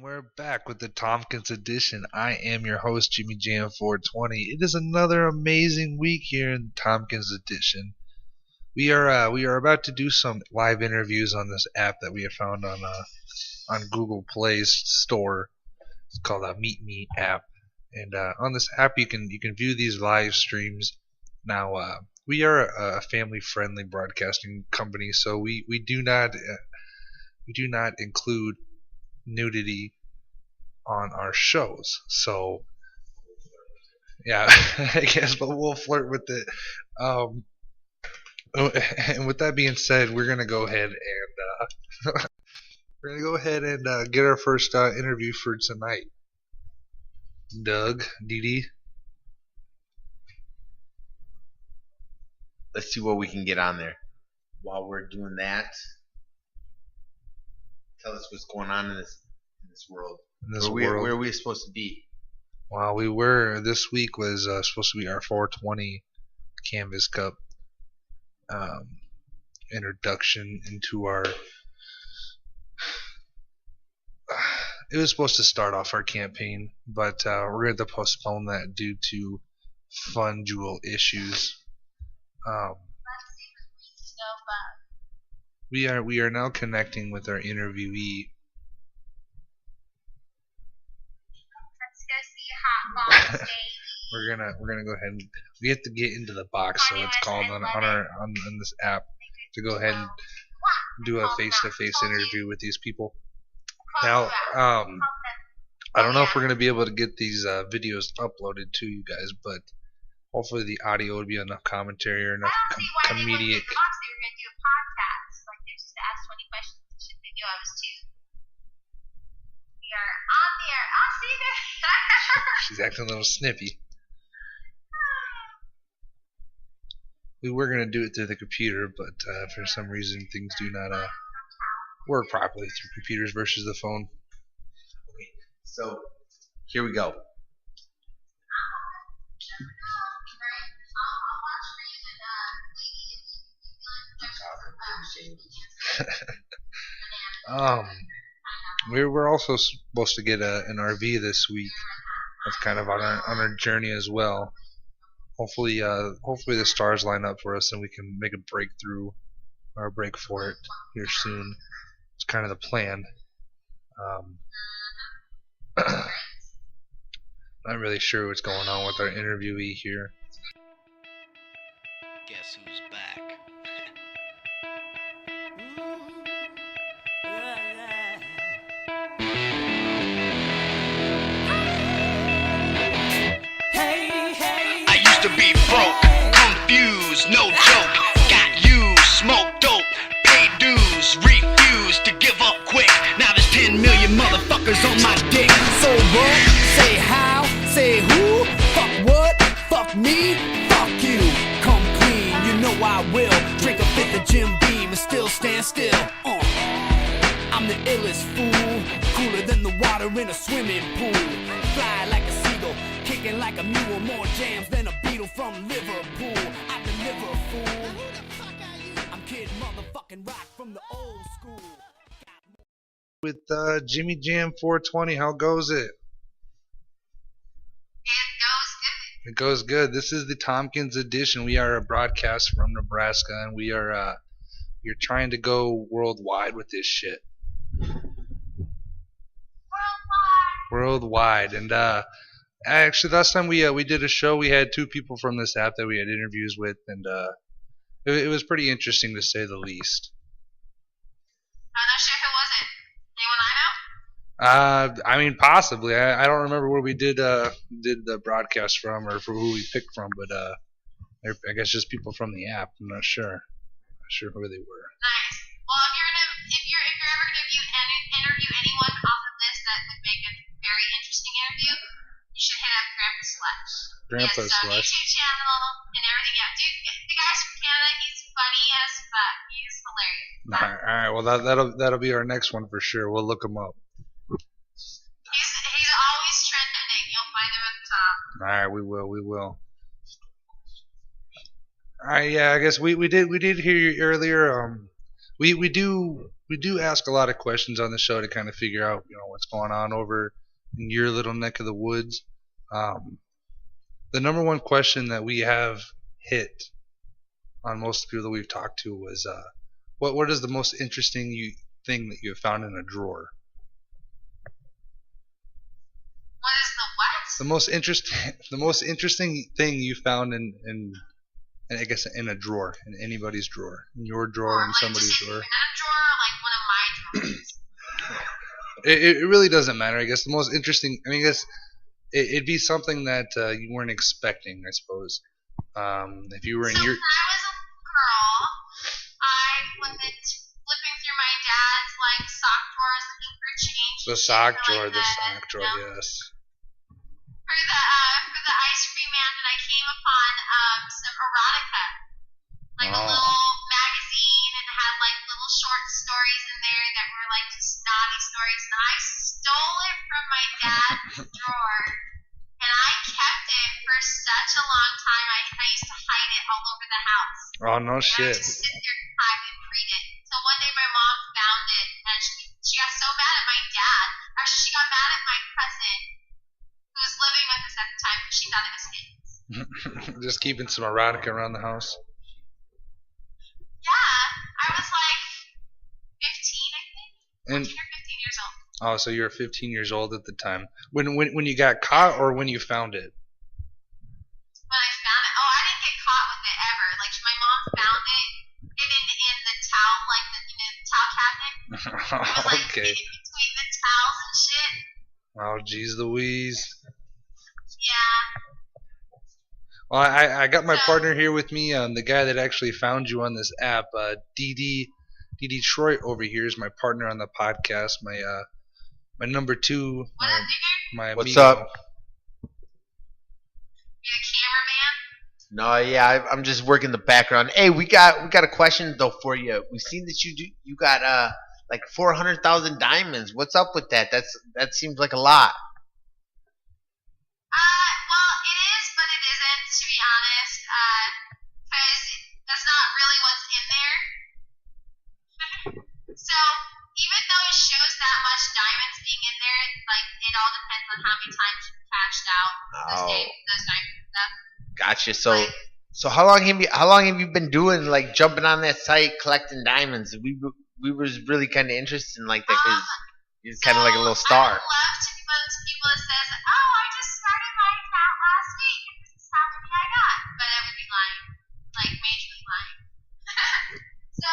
we're back with the Tompkins Edition. I am your host, JimmyJam420. It is another amazing week here in Tompkins Edition. We are about to do some live interviews on this app that we have found on Google Play's store. It's called a Meet Me app, and on this app you can view these live streams. Now we are a family-friendly broadcasting company, so we do not include nudity on our shows. So yeah, I guess, but we'll flirt with it. And with that being said, we're gonna go ahead and get our first interview for tonight. Doug, Dee. Let's see what we can get on there. While we're doing that, tell us what's going on in this world. Where are we supposed to be? Well, this week was supposed to be our 420 Canvas Cup introduction into our. It was supposed to start off our campaign, but we're going to postpone that due to fun jewel issues. We are now connecting with our interviewee. Let's go see Hot Box, baby. we're gonna go ahead and we have to get into the box, so it's called on this app, to go ahead and do a face-to-face interview with these people. Now, I don't know if we're gonna be able to get these videos uploaded to you guys, but hopefully the audio would be enough commentary or enough comedic. She's acting a little snippy. We were going to do it through the computer, but for some reason things do not work properly through computers versus the phone. Okay, so here we go. We're also supposed to get an RV this week. That's kind of on our journey as well. Hopefully the stars line up for us and we can make a breakthrough or a break for it here soon. It's kind of the plan. Not really sure what's going on with our interviewee here. Guess who's back? I used to be broke, confused, no joke. Got used, smoked dope, paid dues, refused to give up quick. Now there's 10 million motherfuckers on my dick. So what? Say how? Say who? Fuck what? Fuck me? Fuck you. Come clean, you know I will. Drink a fifth of Jim Beam and still stand still. I'm the illest fool, cooler than the water in a swimming pool. Fly like a seagull, kicking like a mule. More jams than a Beatle from Liverpool. I deliver, fool. I'm Kid motherfucking Rock from the old school. With JimmyJam420, how goes it? It goes good. This is the Tompkins Edition. We are a broadcast from Nebraska, and we're trying to go worldwide with this shit. Worldwide. And actually, last time we did a show, we had two people from this app that we had interviews with, and it was pretty interesting to say the least. I'm not sure who was it. Anyone I know? I mean, possibly. I don't remember where we did the broadcast from or for who we picked from, but I guess just people from the app. I'm not sure. Not sure who they were. Nice. Well, if you're ever gonna interview anyone off of this that would make a very interesting interview, you should hit up Grandpa Slush. Grandpa Slush. Slush. YouTube channel and everything. Yeah, dude, the guy's from Canada. He's funny as fuck. He's hilarious. All right. Well, that'll be our next one for sure. We'll look him up. He's always trending. You'll find him at the top. All right, we will. All right, yeah. I guess we did hear you earlier. We do ask a lot of questions on the show to kind of figure out what's going on over in your little neck of the woods. The number one question that we have hit on most of the people that we've talked to was what is the most interesting thing that you have found in a drawer? What is the what? The most interesting thing you found in I guess in a drawer, in anybody's drawer, in your drawer, in somebody's drawer. In a drawer, like one of my drawers. It really doesn't matter. I guess the most interesting. I mean, I guess it'd be something that you weren't expecting. I suppose if you were in your. When I was a girl, I was flipping through my dad's sock drawers looking for change. The sock drawer, yes. For the ice cream man, and I came upon some erotica, a little magazine, and had little short stories in there that were just naughty stories, and I stole it from my dad's drawer, and I kept it for such a long time. I used to hide it all over the house. Oh no shit! I would just sit there and read it. So one day my mom found it, and she got so mad at my dad. Actually, she got mad at my cousin, who was living with us at the time, because she thought it was his. Just keeping some erotica around the house. Yeah, I was 15, I think. 14 or 15 years old. Oh, so you were 15 years old at the time. When you got caught, or when you found it? When I found it. Oh, I didn't get caught with it ever. My mom found it hidden in the towel, the towel cabinet. It was Okay. hidden between the towels and shit. Oh, geez Louise. Yeah. Well, I got my partner here with me, the guy that actually found you on this app, D Detroit over here is my partner on the podcast, my number two, my What's amigo. up? You the cameraman? No, yeah, I'm just working the background. Hey, we got a question though for you. We've seen that you got 400,000 diamonds. What's up with that? That seems like a lot. Well, it is, but it isn't, to be honest, because that's not really what's in there. So, even though it shows that much diamonds being in there, it all depends on how many times you cashed out those diamonds and stuff. Gotcha. So how long have you been doing jumping on that site collecting diamonds? We was really kind of interested in that because you're kind of like a little star. I would love to be one of those people that says, "Oh, I just started my account last week, and this is how many I got," but I would be lying, majorly lying. So,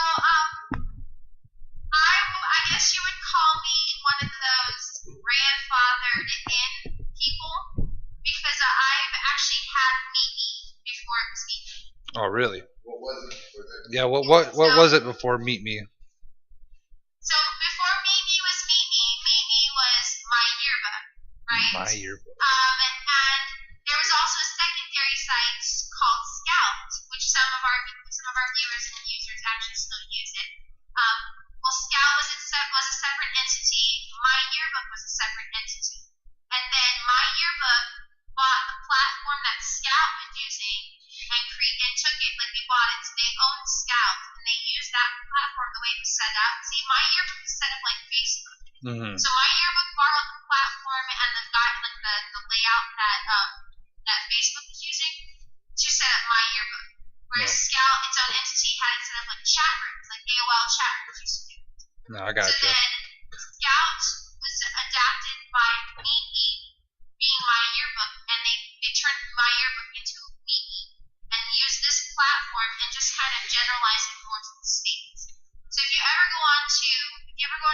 I guess you would call me one of those grandfathered in people, because I've actually had Mimi before it was Mimi. Oh, really? What was it? Yeah. What was it before Meet Me? So before Mimi was Mimi was my yearbook, right? My yearbook. And there was also a secondary site called Scout, which some of our viewers and users actually still use it. Well, Scout was a separate entity. My yearbook was a separate entity, and then my yearbook bought the platform that Scout was using and took it. They bought it. So they owned Scout, and they used that platform the way it was set up. See, my yearbook is set up like Facebook. Mm-hmm. So my yearbook borrowed the platform and the layout that Facebook was using to set up my yearbook. Whereas Scout, its own entity, had it set up like chat rooms, like AOL chat rooms used to do. No, I got So you. then Scout was adapted by Mimi being my yearbook, and they turned my yearbook into Mimi and used this platform and just kind of generalized it more to the States. So if you ever go on to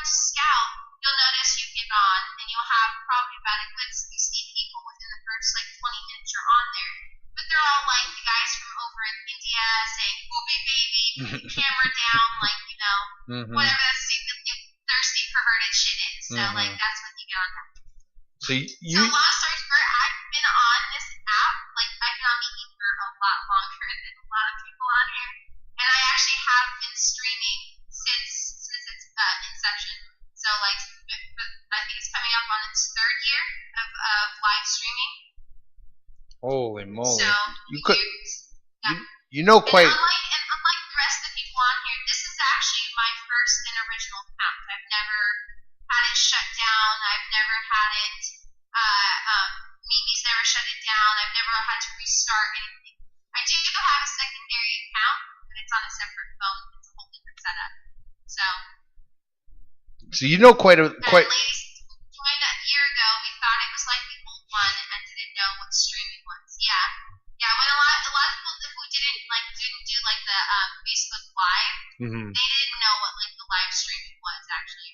Scout, you'll notice you get on, and you'll have probably about a good 60 people within the first 20 minutes you're on there. But they're all the guys from over in India saying, "Booby baby, put the camera down," Mm-hmm. whatever that stupid, thirsty, perverted shit is. So, that's what you get on that. So So, long story short, I've been on this app, I've been on Mimi for a lot longer than a lot of people on here. And I actually have been streaming since its inception. So, I think it's coming up on its third year of live streaming. Holy moly! So, You could- yeah. you know quite. And unlike the rest of the people on here. This is actually my first and original account. I've never had it shut down. I've never had it. Mimi's never shut it down. I've never had to restart anything. I do have a secondary account, but it's on a separate phone. It's a whole different setup. So you know quite. Ladies joined a year ago. We thought it was like the old one and didn't know what streaming was. Yeah. When a lot of people who didn't do like the Facebook Live, they didn't know what like the live streaming was actually.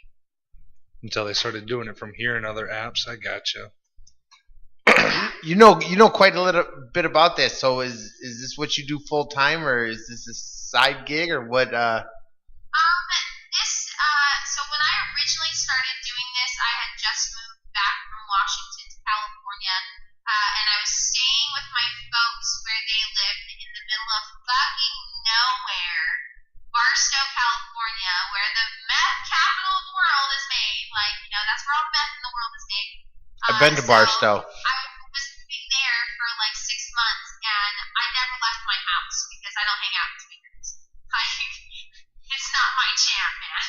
Until they started doing it from here and other apps. I gotcha. You know quite a little bit about this. So is this what you do full time, or is this a side gig, or what? So when I originally started doing this, I had just moved back from Washington to California, and I was staying with my folks where they lived in the middle of fucking nowhere, Barstow, California, where the meth capital of the world is made. That's where all meth in the world is made. I've been to Barstow. I was living there for like 6 months, and I never left my house because I don't hang out with tweakers. It's not my jam, man.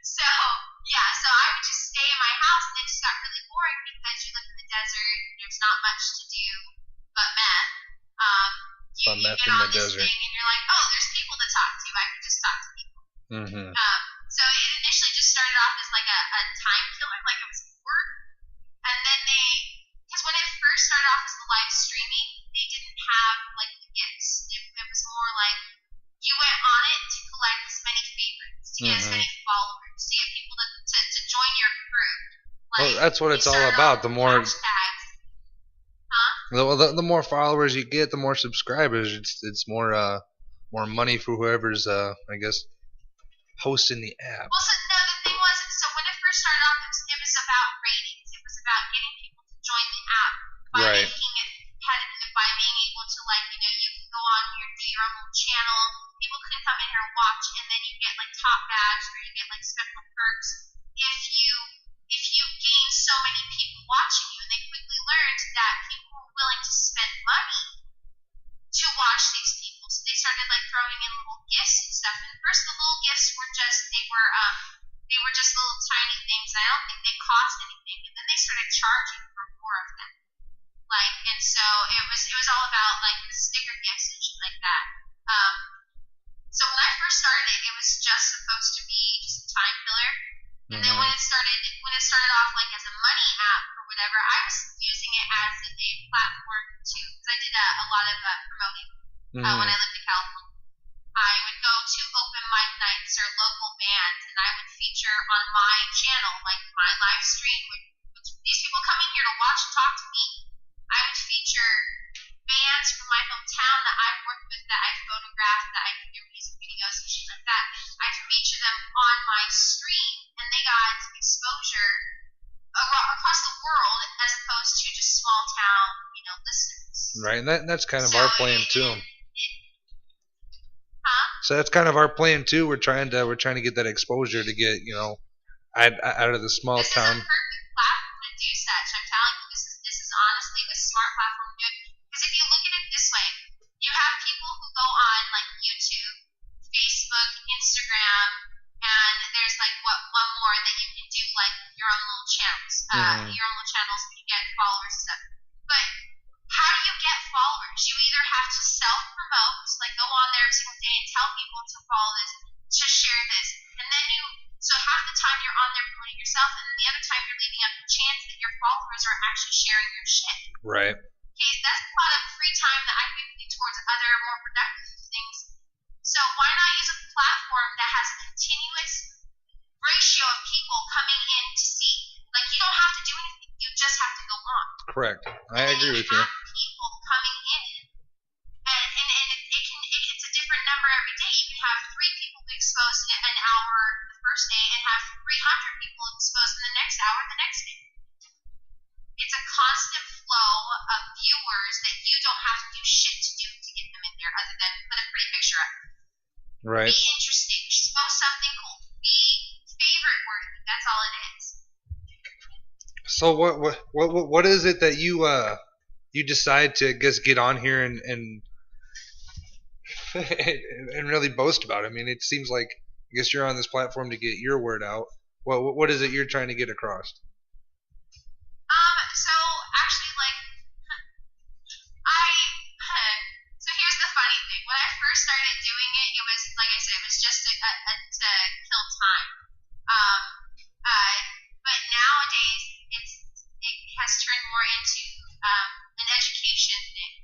So I would just stay in my house, and it just got really boring because you live in the desert, and there's not much to do but meth. You Meth get in on the this desert. thing, and you're like, oh, there's people to talk to. I can just talk to people. So it initially just started off as like a time killer, like it was work. And then because when it first started off as the live streaming, they didn't have like the gifts. It was more like you went on it to collect as many favorites, to get as many followers, to get people to join your crew. Well, that's what it's all about. The more hashtags. the more followers you get, the more subscribers. It's more money for whoever's I guess hosting the app. Well, the thing was, when it first started off, it was about ratings. It was about getting people to join the app by making it competitive, by being able to you can go on here, do your own little channel. People can come in here and watch, and then you get like top badge, or you get like special perks if you gain so many people watching you. And they quickly learned that people were willing to spend money to watch these people, so they started throwing in little gifts and stuff. And first, the little gifts were just little tiny things. I don't think they cost anything. And then they started charging for more of them. And so it was all about the sticker gifts and shit like that. So when I first started it was just supposed to be just a time killer. And then when it started off as a money app or whatever, I was using it as a platform too, because I did a lot of promoting when I lived in California. I would go to open mic nights or local bands, and I would feature on my channel, my live stream, which these people come in here to watch and talk to me. I would feature bands from my hometown that I've worked with, that I've photographed, that I did their music videos and shit like that. I'd feature them on my stream, and they got exposure across the world as opposed to just small town, listeners. Right, and that's kind of our plan too. So that's kind of our plan too. We're trying to get that exposure to get out of the small town. This is a perfect platform to do such. I'm telling you, this is honestly a smart platform to do it. Because if you look at it this way, you have people who go on YouTube, Facebook, Instagram, and there's one more that you can do your own little channels. Your own little channels where you get followers and stuff. But how do you get followers? You either have to self-promote, go on there every single day and tell people to follow this, to share this, and then so half the time you're on there promoting yourself, and then the other time you're leaving up the chance that your followers are actually sharing your shit. Right. Okay, that's a lot of free time that I could put towards other more productive things. So why not use a platform that has a continuous ratio of people coming in to see? You don't have to do anything. You just have to go on. Correct. I agree with you. People coming in, and it's a different number every day. You can have 3 people exposed in an hour the first day, and have 300 people exposed in the next hour the next day. It's a constant flow of viewers that you don't have to do shit to do to get them in there, other than put a pretty picture up. Right. Be interesting. Post something cool. Be favorite worthy. That's all it is. So what is it that you decide to, I guess, get on here and and really boast about it. I mean, it seems like I guess you're on this platform to get your word out. What is it you're trying to get across? So actually, like, so here's the funny thing. When I first started doing it, it was, like I said, it was just to kill time. Um, but nowadays, it has turned more into an education thing.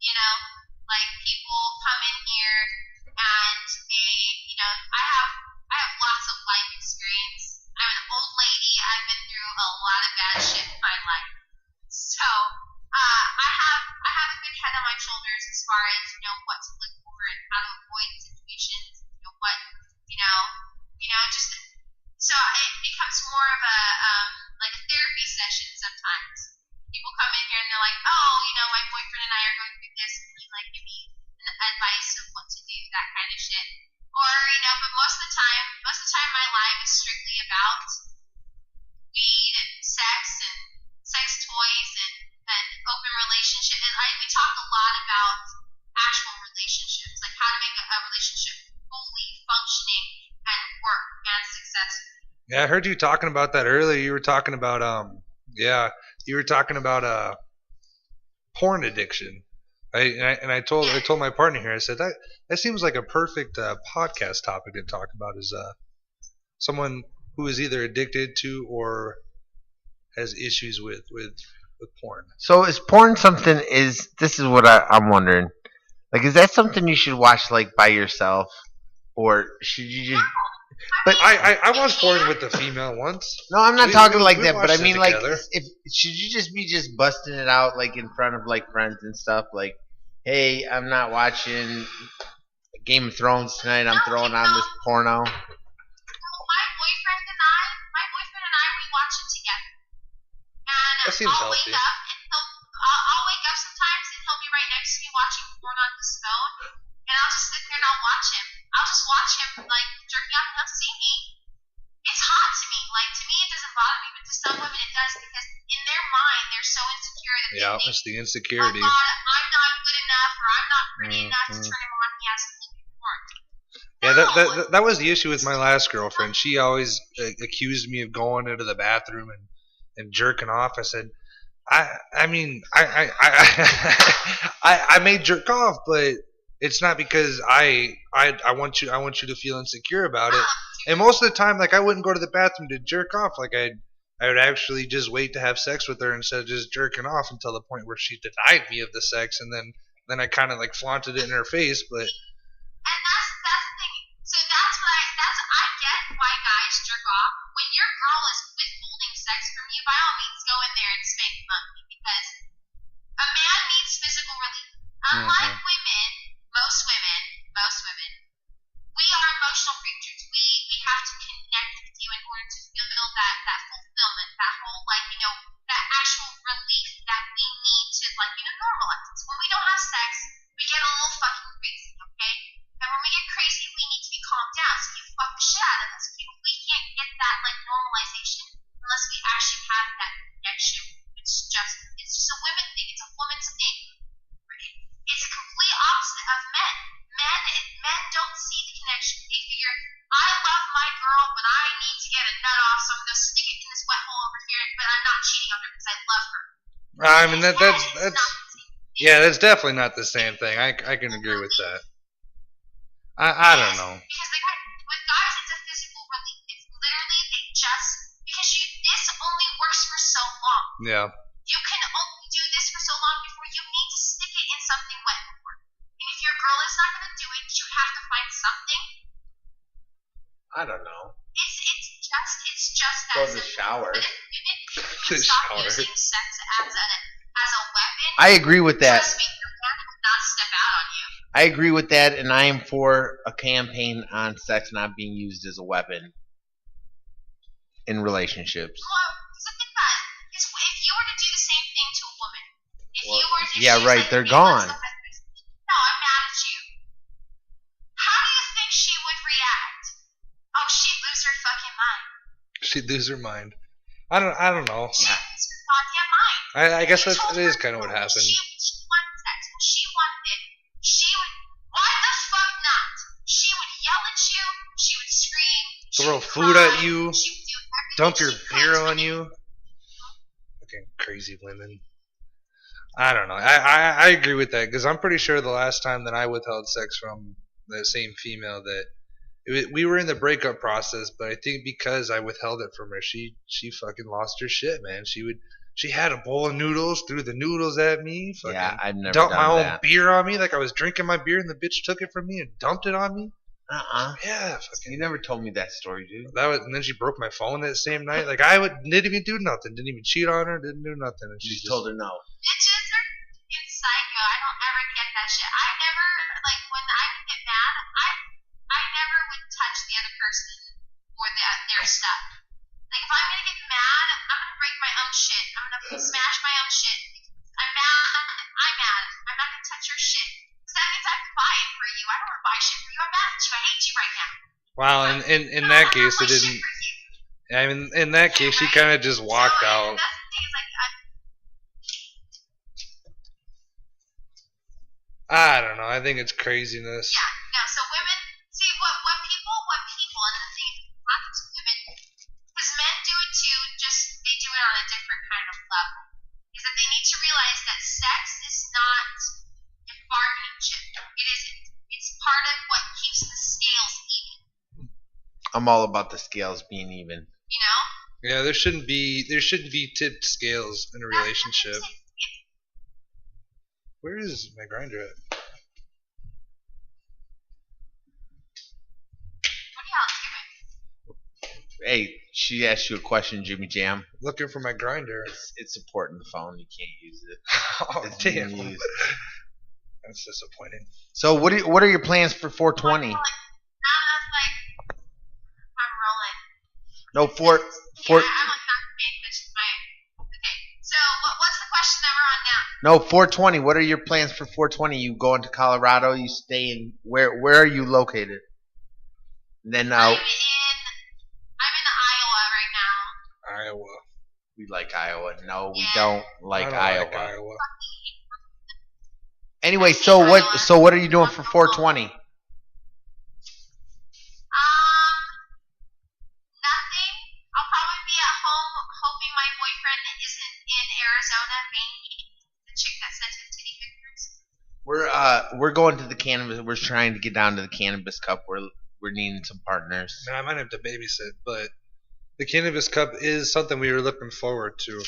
You know, like people come in here and I have lots of life experience. I'm an old lady. I've been through a lot of bad shit in my life. So I have a good head on my shoulders as far as what to look for and how to avoid situations. Just so it becomes more of a like a therapy session sometimes. People come in here and they're like, oh, my boyfriend and I are going through this. Can you give me advice of what to do, that kind of shit. Or but most of the time my life is strictly about weed and sex toys and open relationships. And we talk a lot about actual relationships, like how to make a relationship fully functioning and work and successful. Yeah, I heard you talking about that earlier. You were talking about porn addiction. I told my partner here. I said that seems like a perfect podcast topic to talk about. Is someone who is either addicted to or has issues with porn. So is porn something? This is what I'm wondering. Like, is that something you should watch by yourself, or should you just? But I watched porn with the female once. No, I'm not talking like that. But I mean, together. if should you just be busting it out in front of friends and stuff? Like, hey, I'm not watching Game of Thrones tonight. I'm throwing on this porno. My boyfriend and I, we watch it together. And That seems I'll healthy. wake up and I'll wake up sometimes and he'll be right next to me watching porn on his phone, and I'll just sit there and I'll watch him. I'll just watch him jerking off, and he'll see me. It's hot to me. To me, it doesn't bother me, but to some women it does, because in their mind they're so insecure that they think, It's the insecurity. oh God, I'm not good enough, or I'm not pretty enough to turn him on. He has to look at porn. Yeah, that was the issue with my last girlfriend. She always accused me of going into the bathroom and jerking off. I said, I mean, I may jerk off, but it's not because I want you to feel insecure about it. And most of the time, I wouldn't go to the bathroom to jerk off. I would actually just wait to have sex with her instead of just jerking off until the point where she denied me of the sex, and then I kind of flaunted it in her face, but. And that's the thing. So I get why guys jerk off. When your girl is withholding sex from you, by all means go in there and spank the monkey, because a man needs physical relief. Unlike women, most women, we are emotional creatures. We have to connect with you in order to feel that fulfillment, that whole that actual relief that we need to normalize. So when we don't have sex, we get a little fucking crazy, okay? And when we get crazy, we need to be calmed down. So you fuck the shit out of us. We can't get that normalization unless we actually have that connection. It's just a women thing. It's a woman's thing. It's a complete opposite of men. Men don't see the connection. They figure, I love my girl, but I need to get a nut off, so I'm going to stick it in this wet hole over here, but I'm not cheating on her because I love her. I mean, that's definitely not the same thing. I can agree with that. I don't know. Because with guys, it's a physical relief. It's literally because this only works for so long. Yeah. You can only do this for so long before you need to stick it in something wet before. And if your girl is not going to do it, you have to find something. I don't know. It's just that. Go to the shower. But if women stop using sex as a weapon, I agree with that. Trust me, your man would not step out on you. I agree with that, and I am for a campaign on sex not being used as a weapon in relationships. Well, think about it. Because if you were to do the same thing to a woman, they're gone. No, I'm mad at you. How do you think she would react? Oh, she'd lose her fucking mind. She'd lose her mind. I don't know. She'd lose her goddamn mind. I guess that is kind of what happened. She wanted sex. She wanted it. She would. Why the throw would food cry, at you, she would do everything dump your she could beer to on make you. Fucking crazy women. I don't know. I agree with that because I'm pretty sure the last time that I withheld sex from the same female that we were in the breakup process, but I think because I withheld it from her, she fucking lost her shit, man. She had a bowl of noodles, threw the noodles at me, fucking Yeah, I've never dumped my done own that. beer on me like I was drinking my beer and the bitch took it from me and dumped it on me. Yeah, fucking. You never told me that story, dude. That was, and then she broke my phone that same night. Like didn't even do nothing, didn't even cheat on her, didn't do nothing, and You she just just told her no. Bitches are fucking psycho. I don't ever get that shit. I never, like, when I would get mad, I never would touch the other person or their stuff. Like, if I'm gonna get mad, I'm gonna break my own shit. I'm gonna smash my own shit. I'm mad. I'm mad. I'm not gonna touch your shit. Because that means I have to buy it for you. I don't want to buy shit for you. I'm mad at you. I hate you right now. wow. In that case, it didn't. I mean, in that case, she kind of just walked out. That's the thing is, like, I don't know. I think it's craziness. yeah, no. So women, see what people, and the thing not just women, because men do it too. Just they do it on a different kind of level. Is that they need to realize that sex is not a bargaining chip. It isn't. It's part of what keeps the scales even. I'm all about the scales being even. You know. Yeah, there shouldn't be tipped scales in a relationship. Where is my grinder at? What are y'all doing? Hey, she asked you a question, Jimmy Jam. Looking for my grinder. It's supporting the phone. You can't use it. Oh It's damn! being used. That's disappointing. So what are your plans for 420? Like, I'm rolling. No, Yeah, I'm like not big, which is my. Okay, so what's the question that we're on now? No, 420. What are your plans for 420? You going to Colorado? You stay in where are you located? And then I'm in Iowa right now. Iowa. we like Iowa. No, we Yeah. don't like I don't Iowa. like Iowa. Anyway, so what are you doing for 420? Nothing. I'll probably be at home hoping my boyfriend isn't in Arizona, maybe the chick that sent him titty pictures. We're going to the cannabis. We're trying to get down to the Cannabis Cup. We're needing some partners. Man, I might have to babysit, but the Cannabis Cup is something we were looking forward to. Wait,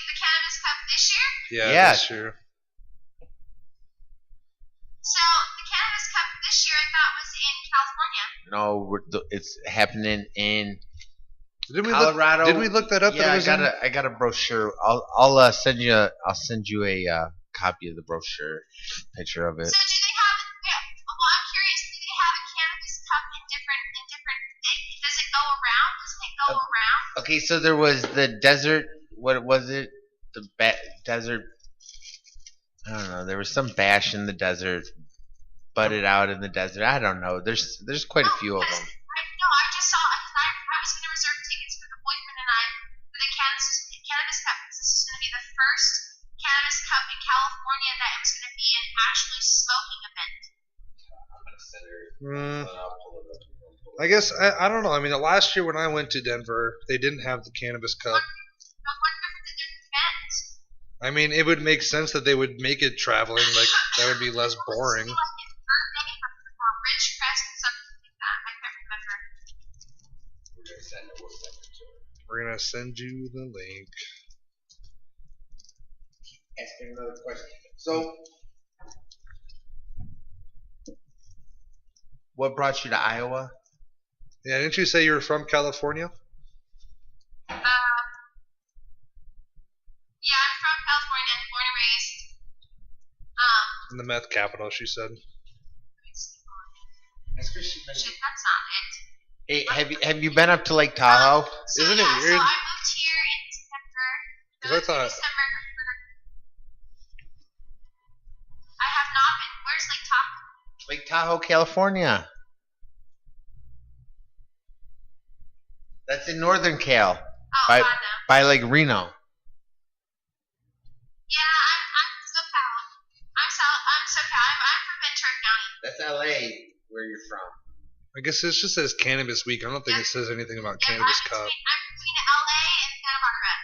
the Cannabis Cup this year? Yeah. This year. So the Cannabis Cup this year I thought was in California. No, it's happening in Did we Colorado. Did we look that up? Yeah, I got a brochure. I'll send you a copy of the brochure, picture of it. So do they have? Yeah. Well, I'm curious. Do they have a Cannabis Cup in different? Does it go around? Doesn't it go around? Okay, so there was the desert. What was it? The desert. I don't know. There was some bash in the desert, butted out in the desert. I don't know. There's quite a few of them. I just saw. I was going to reserve tickets for the boyfriend and I for the Cannabis Cup because this was going to be the first Cannabis Cup in California that it was going to be an actually smoking event. I guess I don't know. I mean, last year when I went to Denver, they didn't have the Cannabis Cup. But what if it's a different event? I mean, it would make sense that they would make it traveling. Like that would be less boring. Like his birthday or Rich Crest or something like that. I can't remember. We're gonna send you the link. Ask me another question. So, what brought you to Iowa? Yeah, didn't you say you were from California? Yeah, I'm from California, born and raised. In the meth capital, she said. Shit, that's not it. Hey, have you been up to Lake Tahoe? Isn't it So weird? I moved here in December. 'Cause I thought- December. I have not been. Where's Lake Tahoe? Lake Tahoe, California. That's in Northern Cal, Oh, by God, no. by Lake Reno. Yeah, I'm SoCal. I'm SoCal. I'm from Ventura County. That's LA, where you're from. I guess it just says Cannabis Week. I don't think it says anything about Yeah, Cannabis I'm Cup. between LA and Santa Barbara.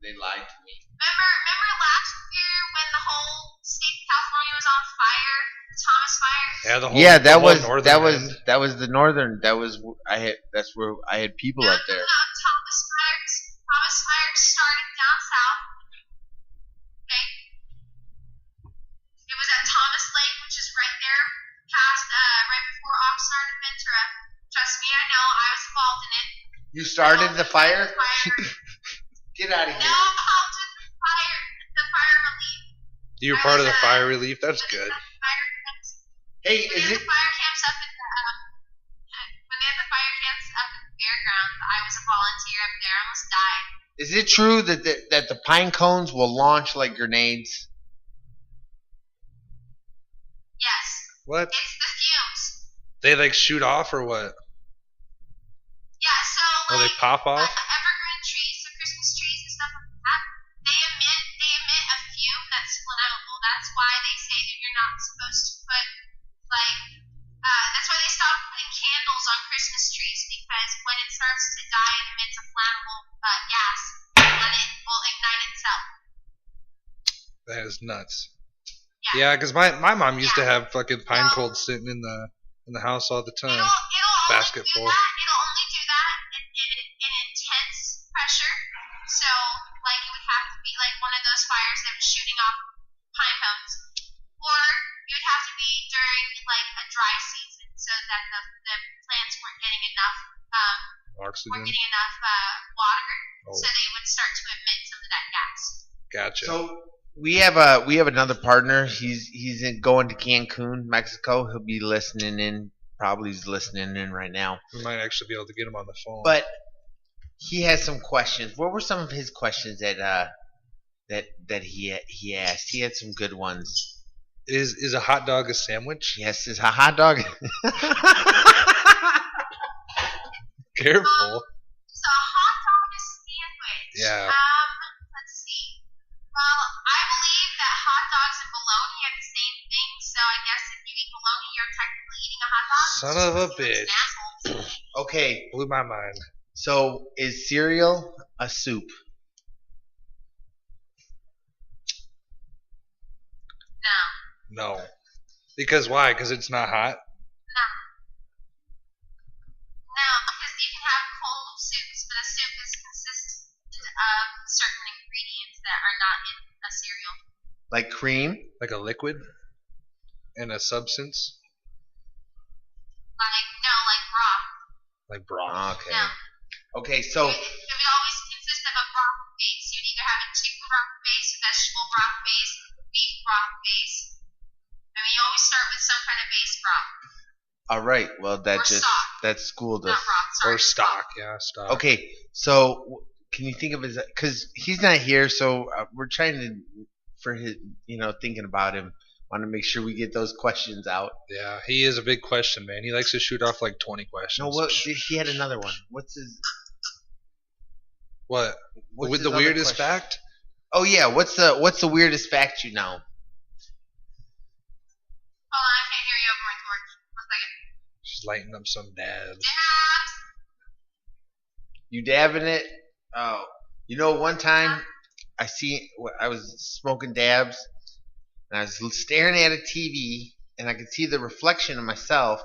They lied to me. Remember last year when the whole state of California was on fire? The Thomas fires? Yeah, the whole, Yeah, the whole northern end. that was the northern. That's where I had people up there. No, Thomas fires started down south. Okay? It was at Thomas Lake, which is right there, right before Oxnard and Ventura. Trust me, I know. I was involved in it. You started the fire? Get out of No, here. helped with the fire relief. You were part of the fire relief. That's good. Hey, When they had the fire camps up in the fairgrounds, I was a volunteer up there. I almost died. Is it true that the pine cones will launch like grenades? Yes. What? It's the fumes. They like shoot off or what? Yeah, so Or they pop off? evergreen trees, so Christmas trees and stuff like that, they emit a fume that's flammable. That's why they say that you're not supposed to put that's why they stopped putting candles on Christmas trees, because when it starts to die, it emits a flammable gas, and it will ignite itself. That is nuts. Yeah, because my mom used to have fucking pine cones sitting in the house all the time. It'll Basket full. It'll only do that in intense pressure. So, it would have to be like one of those fires that was shooting off pine cones, or it would have to be during a dry season, so that the plants weren't getting enough Oxygen. water, so they would start to emit some of that gas. Gotcha. So we have another partner. He's going to Cancun, Mexico. He'll be listening in. Probably he's listening in right now. We might actually be able to get him on the phone. But he has some questions. What were some of his questions that he asked? He had some good ones. Is a hot dog a sandwich? Yes, is a hot dog. Careful. So a hot dog is sandwich. Yeah. Let's see. Well, I believe that hot dogs and bologna are the same thing, so I guess if you eat bologna, you're technically eating a hot dog. Son of a bitch. Okay, Blew my mind. so is cereal a soup? No. No. Because why? Because it's not hot? No, because you can have cold soups, but a soup is consistent of certain ingredients that are not in a cereal. Like cream? Like a liquid? And a substance? Like broth. Like broth. Okay. No. Okay, so It would always consist of a broth base. You'd either have a chicken broth base, vegetable broth base, beef broth base. I mean, you always start with some kind of base broth. all right. Well, Or stock. that schooled Not us. broth, sorry. Or stock. Yeah, stock. Okay, so can you think of his? Because he's not here, so we're trying to for his. Thinking about him. Want to make sure we get those questions out. Yeah, he is a big question, man. He likes to shoot off like 20 questions. No, what? He had another one. What's his? What? What's With his the other weirdest question? fact? Oh yeah, what's the weirdest fact you know? Hold on, I can't hear you over my torch. 1 second. Just lighting up some dabs. Dad! You dabbing it? Oh, one time I was smoking dabs, and I was staring at a TV, and I could see the reflection of myself,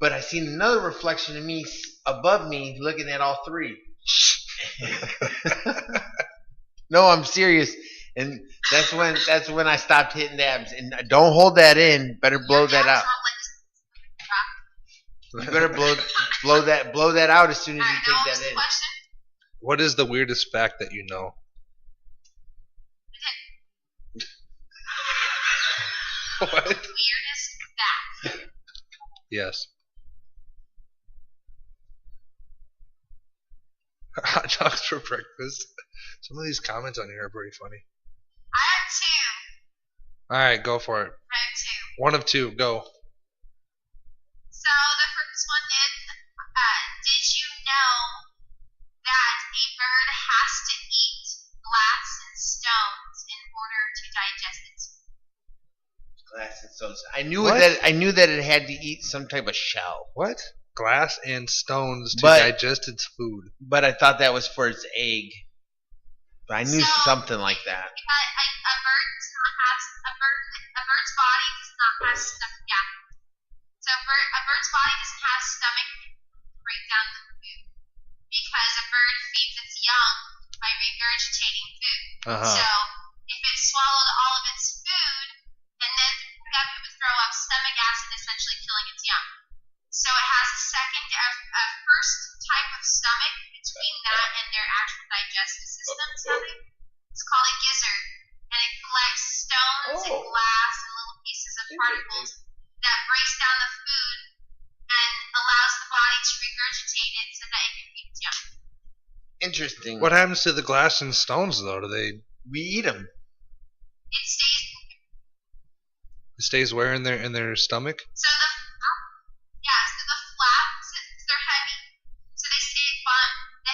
but I seen another reflection of me above me, looking at all three. No, I'm serious, and that's when I stopped hitting dabs. And don't hold that in. Better blow that out. You better blow that out as soon as you Alright, now take what was that the in. question? What is the weirdest fact that you know? What? Weirdest fact. Yes. Hot dogs for breakfast. Some of these comments on here are pretty funny. I have two. Alright, go for it. I have two. One of two, go. So the first one is, did you know that a bird has to eat glass and stones in order to digest it? Glass and stones. I knew What? that it had to eat some type of shell. What? Glass and stones to But- digest its food. But I thought that was for its egg. But I knew something like that. A bird's body does not have stomach. Yeah. So a bird's body doesn't have stomach to break down the food because a bird feeds its young by regurgitating food. Uh-huh. So if it swallowed all of its food and then it would throw up stomach acid, essentially killing its young. So it has a first type of stomach between that and their actual digestive system stomach. It's called a gizzard, and it collects stones and glass and little pieces of particles that breaks down the food and allows the body to regurgitate it so that it can feed its young. Interesting. What happens to the glass and stones though? Do they? We eat them. It stays. It stays where in their stomach? So the flaps, they're heavy. So they stay at the bottom. The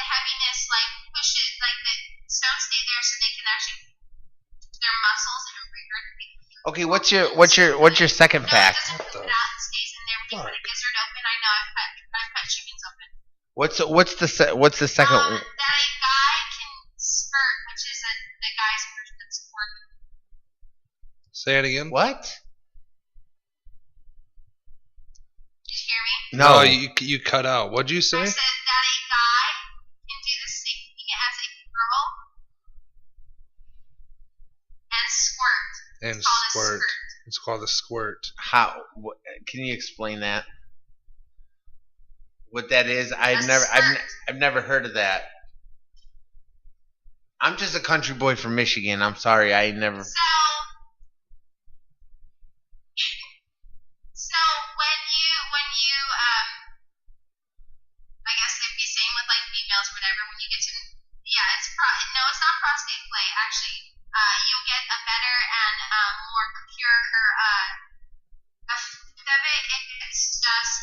heaviness like pushes, like the stones stay there so they can actually their muscles and regurgitate. Okay, what's your second No, it fact? doesn't put it out. It stays in there when you put a gizzard open. I know I've cut chickens open. What's the second? That a guy can spurt, which is the guy's version of squirt. Say it again. What? Did you hear me? No. You cut out. What'd you say? I said that a guy can do the same thing as a girl and squirt. And It's called a squirt. It's called a squirt. How? Can you explain that? What that is? I've never heard of that. I'm just a country boy from Michigan. I'm sorry, I never. So when you I guess they'd be saying with like females or whatever, when you get to it's not prostate play actually. You'll get a better and more pure effect of it if it's just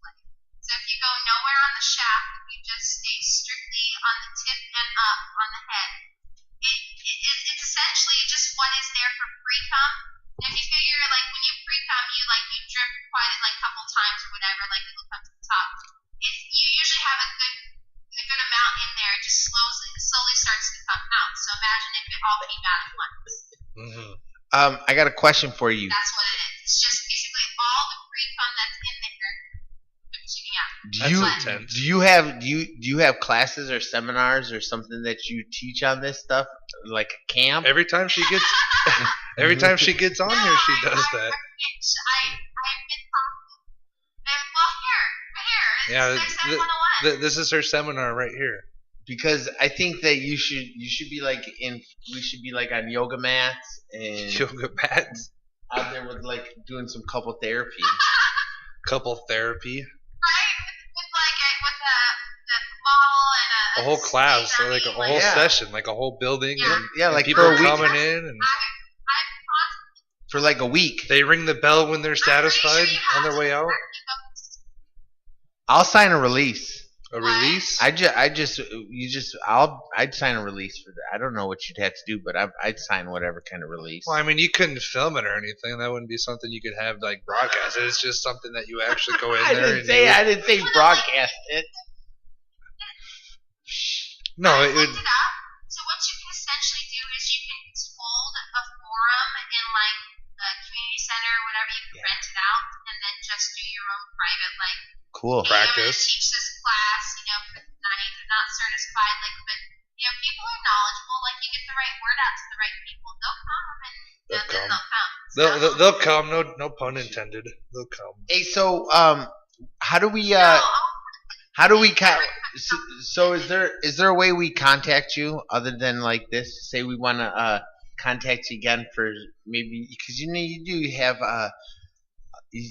play. So if you go nowhere on the shaft, you just stay strictly on the tip and up on the head. It's essentially just what is there for pre-cum. If you figure like when you pre-cum, you drip quite a couple times or whatever, like it'll come to the top. You usually have a good amount in there. It just slowly starts to come out. So imagine if it all came out at once. Mm-hmm. I got a question for you. That's what it is. It's just basically all the pre-cum that's in there shooting out. Do you have classes or seminars or something that you teach on this stuff, like a camp? Every time she gets on here, she does that. I've been talking. Well, here. Yeah, It's Sex Ed 101. this is her seminar right here. Because I think that you should be like we should be like on yoga mats and Yoga mats, out there with like doing some couple therapy. couple therapy, Right? With the model and a whole class, stage, or like a whole Yeah. session, like a whole building. Yeah. And, Yeah, and like people for a are week. coming in and I've For like a week. they ring the bell when they're satisfied on their way out. I'll sign a release. A release. I'd sign a release for that. I don't know what you'd have to do, but I'd sign whatever kind of release. Well, I mean, you couldn't film it or anything. That wouldn't be something you could have like broadcast. It's just something that you actually go in I there. didn't say broadcast it. No, I it would. looked it up. So what you can essentially do is you can hold a forum in like a community center or whatever. You can rent it out and then just do your own private Cool. hey, I'm gonna Practice. teach this class, for the night. They're not certified, but people are knowledgeable. Like you get the right word out to the right people, they'll come and then they'll come. They'll come. No pun intended. They'll come. Hey, so how do we so is there a way we contact you other than like this? Say we want to contact you again for maybe because you do have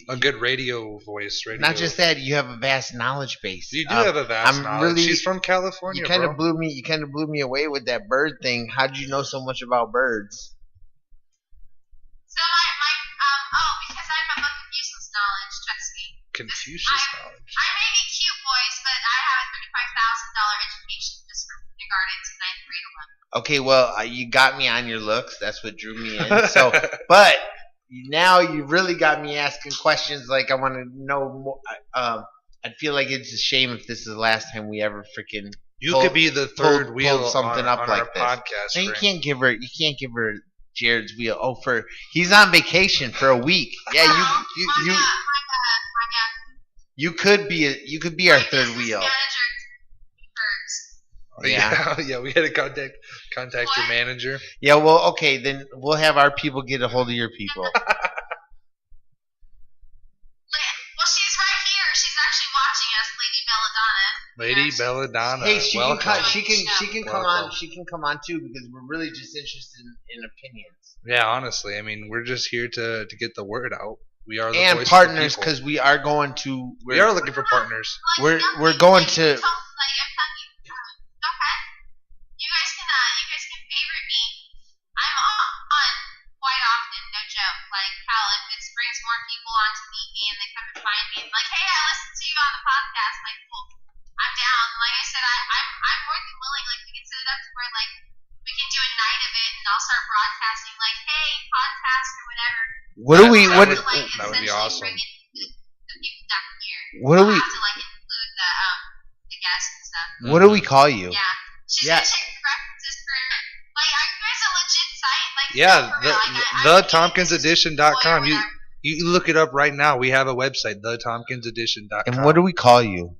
A good radio voice. not just that, you have a vast knowledge base. You do have a vast I'm knowledge. really- She's from California, You kind bro. of blew me away with that bird thing. How did you know so much about birds? So because I'm a book of useless knowledge, trust me. Confucius knowledge. I may be cute, boys, but I have a $35,000 education just from kindergarten to ninth grade alone. Okay, well, you got me on your looks. That's what drew me in. So, but Now you really got me asking questions like I want to know more. I feel like it's a shame if this is the last time we ever freaking. You could be the third wheel pull something on up like our this. podcast. And you Frank. can't give her Jared's wheel. Oh, he's on vacation for a week. Yeah, you could be our third wheel. Yeah, yeah. We had to contact your manager. Yeah, well, okay, then we'll have our people get a hold of your people. Well, she's right here. She's actually watching us, Lady Belladonna. Lady Belladonna. Hey, she can come Welcome. on. She can come on too because we're really just interested in opinions Yeah, honestly, I mean, we're just here to get the word out. We are the and voice partners of the people. because we are going to. We are looking for partners. We're going to. Go ahead. You guys can favorite me. I'm on quite often, no joke. Like how if it brings more people on to meet me and they come and find me and like, hey, I listened to you on the podcast. Like, cool. I'm down. Like I said, I'm more than willing. Like we can set it up to where like we can do a night of it and I'll start broadcasting like, hey, podcast or whatever. That would be awesome. Bring the people down here. What do we? I'll have to like include the guests and stuff. What do we call you? Yeah. She's Yeah. gonna check the references for like are you guys a legit site? Like Yeah, for real, like, the I TompkinsEdition.com. whatever. You look it up right now. We have a website, TheTompkinsEdition.com. And what do we call you?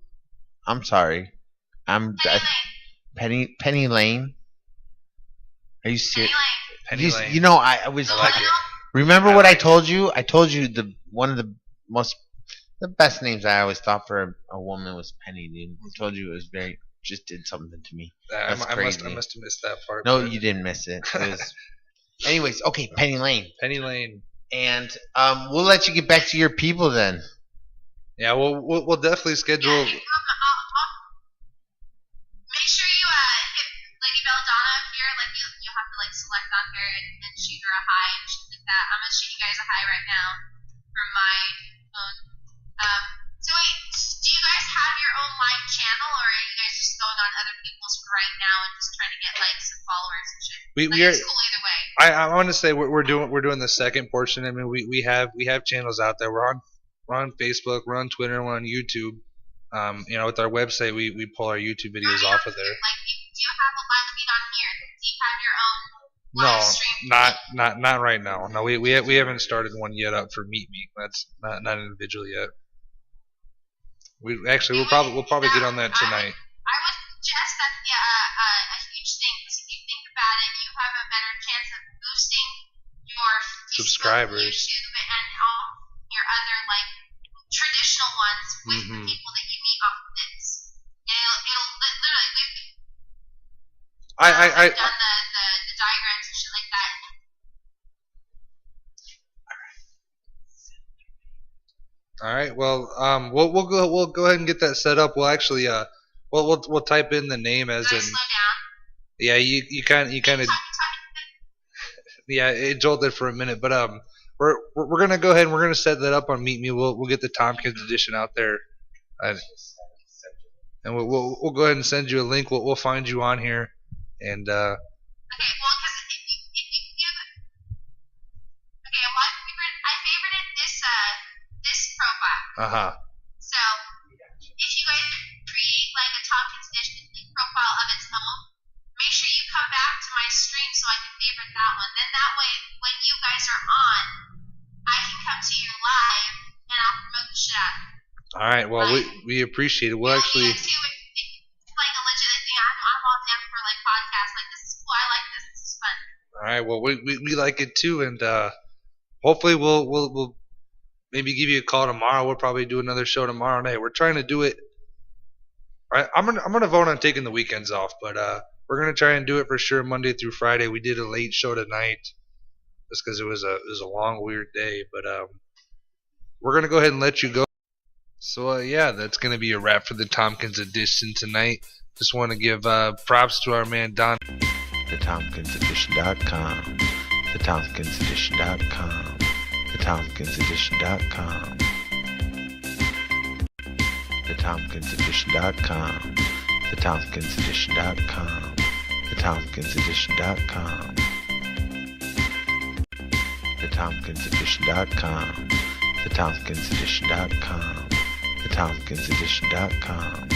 I'm sorry. Penny Lane. Penny Lane. Are you Penny serious? Lane. Penny Lane. You know, I was. I like it. Remember I what like I told you? I told you one of the best names I always thought for a woman was Penny. Dude, I told you it was just did something to me. I That's must crazy. have missed that part. No, but- you didn't miss it. It was. Anyways, okay, Penny Lane, Penny Lane. and we'll let you get back to your people then. Yeah, we'll definitely schedule. Make sure you hit Lady Belladonna up here. Like you'll have to like select on her and shoot her a hi and shit like that. I'm gonna shoot you guys a hi right now from my phone. So wait, do you guys have your own live channel, or are you guys just going on other people's right now and just trying to get like some followers and shit? We Like, are. it's cool either way. I want to say we're doing the second portion. I mean, we have channels out there. We're on Facebook, we're on Twitter, we're on YouTube. You know, with our website, we pull our YouTube videos off of there. Like, do you have a live feed on here? Do you have your own No, live stream? not right now. No, we haven't started one yet up for Meet Me. That's not individual yet. We'll probably get on that tonight. I would suggest that be a huge thing because if you think about it, you have a better chance of boosting your Facebook, Subscribers. YouTube, and all your other like traditional ones with the Mhm. people that you meet off of this. It'll literally. I I've done the diagrams and shit like that. all right. Well, we'll go ahead and get that set up. We'll actually we'll type in the name as Did I in. slow down? Yeah, you kind of yeah, it jolted for a minute, but we're gonna go ahead and we're gonna set that up on Meet Me. We'll get the Tompkins Edition out there, and we'll go ahead and send you a link. We'll find you on here, and Okay, well, because if you okay, well, I favorited this profile. So if you guys create like a Tompkins Edition profile of its own, make sure you come back to my stream so I can favorite that one. Then that way, when you guys are on, I can come to you live and I'll promote the shit out of it. all right. Well, we appreciate it. We'll actually. Too, if it's like a legit thing, I'm all down for like podcasts. Like this is cool. I like this. This is fun. All right. Well, we like it too, and hopefully we'll maybe give you a call tomorrow. We'll probably do another show tomorrow night. We're trying to do it. I'm gonna vote on taking the weekends off, but we're gonna try and do it for sure Monday through Friday. We did a late show tonight just because it was a long weird day, but we're gonna go ahead and let you go. So yeah, that's gonna be a wrap for the Tompkins Edition tonight. Just want to give props to our man Don. TheTompkinsEdition.com. TheTompkinsEdition.com. TheTompkinsEdition.com. TheTompkinsEdition.com. TheTompkinsEdition.com. TheTompkinsEdition.com. TheTompkinsEdition.com. TheTompkinsEdition.com. TheTompkinsEdition.com.